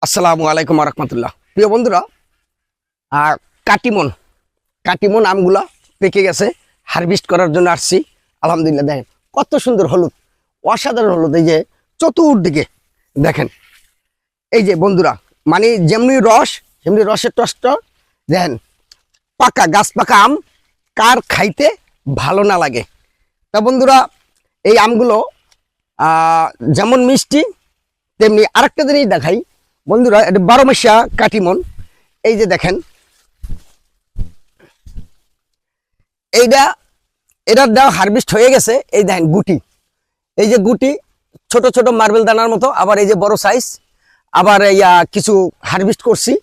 আসসালামু আলাইকুম রহমতুল্লাহ। প্রিয় বন্ধুরা, কাটিমন কাটিমন আমগুলা পেকে গেছে, হারভেস্ট করার জন্য আসছি। আলহামদুলিল্লাহ, দেখেন কত সুন্দর হলুদ, অসাধারণ হলুদ। এই যে চতুর্দিকে দেখেন, এই যে বন্ধুরা, মানে যেমনি রস সেমনি রসের টসটা দেখেন। পাকা গাছ পাকা আম কার খাইতে ভালো না লাগে। তা বন্ধুরা, এই আমগুলো যেমন মিষ্টি তেমনি আরেকটা জিনিস দেখাই বন্ধুরা, এটা 12 মাসিয়া কাটিমন। এই যে দেখেন, এটার দেওয়া হারভেস্ট হয়ে গেছে। এই দেখেন গুটি, এই যে গুটি ছোট ছোট মার্বেল দানার মতো, আবার এই যে বড় সাইজ, আবার কিছু হারভেস্ট করছি।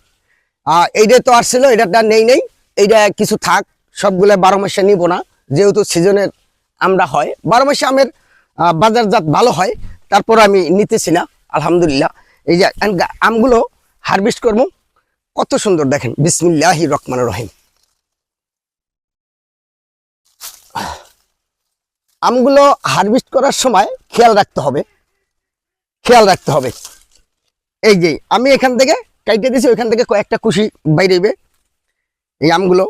এইটা তো আসছিল, এটা নেই এইটা কিছু থাক, সবগুলো 12 মাসিয়া নিব না, যেহেতু সিজনের আমরা হয়। 12 মাসিয়া আমের বাজারজাত ভালো হয়, তারপর আমি নিতেছি না। আলহামদুলিল্লাহ, এই যে আমগুলো হারভেস্ট করবো, কত সুন্দর দেখেন। বিসমিল্লাহির রহমানির রহিম। আমগুলো হারভেস্ট করার সময় খেয়াল রাখতে হবে। এই যে আমি এখান থেকে কাইটে দিছি, ওইখান থেকে কয়েকটা কুশি বাইরেবে। এই আমগুলো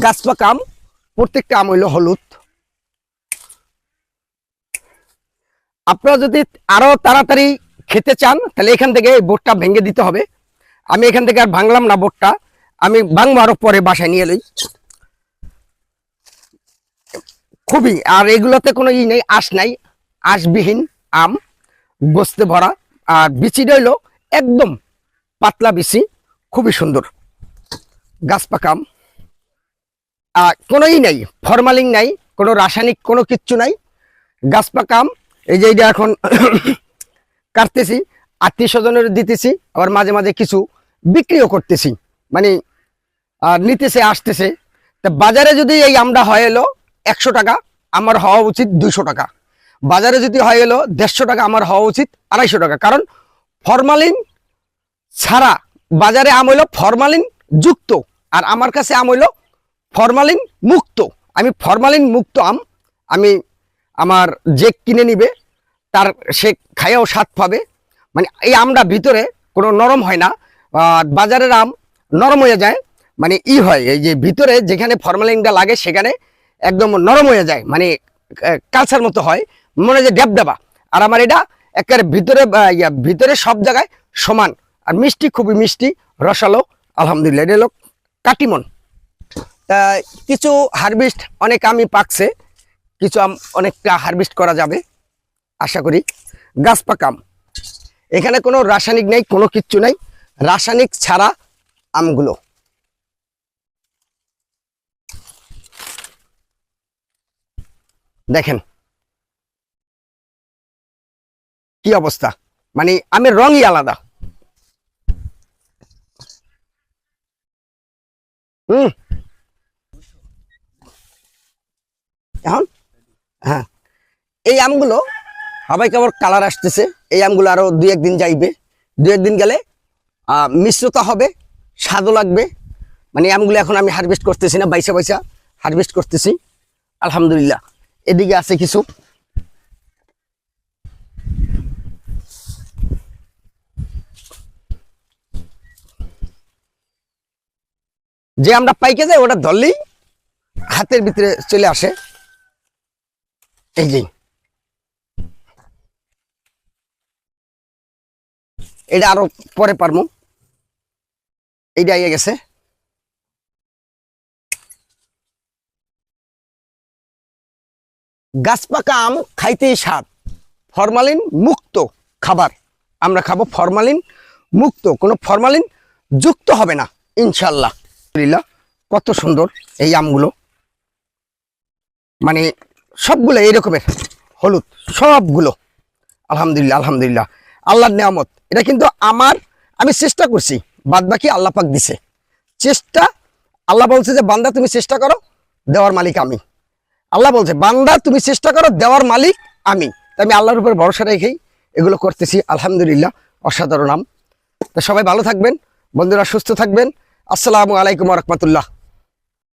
গাছ পাকা আম, প্রত্যেকটা আম হইল হলুদ। আপনারা যদি আরো তাড়াতাড়ি খেতে চান তাহলে এখান থেকে এই বোর্ডটা ভেঙে দিতে হবে। আমি এখান থেকে আর ভাঙলাম না বোর্ডটা, আমি ভাঙবো আরো পরে, বাসায় নিয়ে লই। খুবই, আর এগুলোতে কোনো নেই, আঁশ নাই, আঁশবিহীন আম, গোস্তে ভরা। আর বিচিটা হইলো একদম পাতলা বিচি, খুবই সুন্দর গাছ পাকা আম। কোনো নাই, ফরমালিন নাই, কোনো রাসায়নিক কোনো কিচ্ছু নাই, গাছ পাকা আম। এই যে এইটা এখন কাটতেছি, আত্মীয় স্বজনের দিতেছি, আবার মাঝে মাঝে কিছু বিক্রিও করতেছি, মানে নিতেছে আসতেছে। তা বাজারে যদি এই আমটা হয় এলো 100 টাকা, আমার হওয়া উচিত 200 টাকা। বাজারে যদি হয় এলো 150 টাকা, আমার হওয়া উচিত 250 টাকা। কারণ ফরমালিন ছাড়া বাজারে আম হইলো ফরমালিন যুক্ত, আর আমার কাছে আম হইলো ফরমালিন মুক্ত। আমি ফরমালিন মুক্ত আম, আমি আমার যে কিনে নিবে তার সে খাইয়াও স্বাদ পাবে। মানে এই আমটা ভিতরে কোনো নরম হয় না, বাজারের আম নরম হয়ে যায়, মানে হয় এই যে ভিতরে যেখানে ফরমালিনটা লাগে সেখানে একদম নরম হয়ে যায়, মানে কালচার মতো হয়, মনে হয় যে ড্যাবডাবা। আর আমার এটা একেবারে ভিতরে সব জায়গায় সমান, আর মিষ্টি, খুবই মিষ্টি, রসালো। আলহামদুলিল্লাহ, এটা হলো কাটিমন। কিছু হারভেস্ট, অনেক আমই পাকছে, কিছু আম অনেকটা হারভেস্ট করা যাবে আশা করি। গাছ পাকা আম, এখানে কোনো রাসায়নিক নেই, কোনো কিচ্ছু নাই, রাসায়নিক ছাড়া আমগুলো। দেখেন কি অবস্থা, মানে আমের রঙই আলাদা। এখন হ্যাঁ, এই আমগুলো সবাই কেবল কালার আসতেছে, এই আমগুলো আরো 2-1 দিন যাইবে, 2-1 দিন গেলে মিশ্রতা হবে, স্বাদও লাগবে। মানে আমগুলো এখন আমি হারভেস্ট করতেছি না, বাইসা হারভেস্ট করতেছি। আলহামদুলিল্লাহ, এদিকে আছে কিছু। যে আমরা পাইকে যাই ওটা ধরলেই হাতের ভিতরে চলে আসে। এই যে এটা আরো পরে পারমু, এইটা আইয়া গেছে। গাছ পাকা আম খাইতেই স্বাদ, ফরমালিন মুক্ত খাবার আমরা খাবো, ফরমালিন মুক্ত, কোনো ফরমালিন যুক্ত হবে না ইনশাল্লাহ। কত সুন্দর এই আমগুলো, মানে সবগুলো এই রকমের হলুদ, সবগুলো। আলহামদুলিল্লাহ, আলহামদুলিল্লাহ, আল্লাহর নেয়ামত। এটা কিন্তু আমি চেষ্টা করছি, বাদ বাকি আল্লাহ পাক দিছে। চেষ্টা, আল্লাহ বলছে যে বান্দা তুমি চেষ্টা করো, দেওয়ার মালিক আমি। আল্লাহ বলছে বান্দা তুমি চেষ্টা করো, দেওয়ার মালিক আমি। তাই আমি আল্লাহর উপর ভরসা রেখেই এগুলো করতেছি। আলহামদুলিল্লাহ, অসাধারণ আম। তো সবাই ভালো থাকবেন বন্ধুরা, সুস্থ থাকবেন। আসসালামু আলাইকুম রহমতুল্লাহ।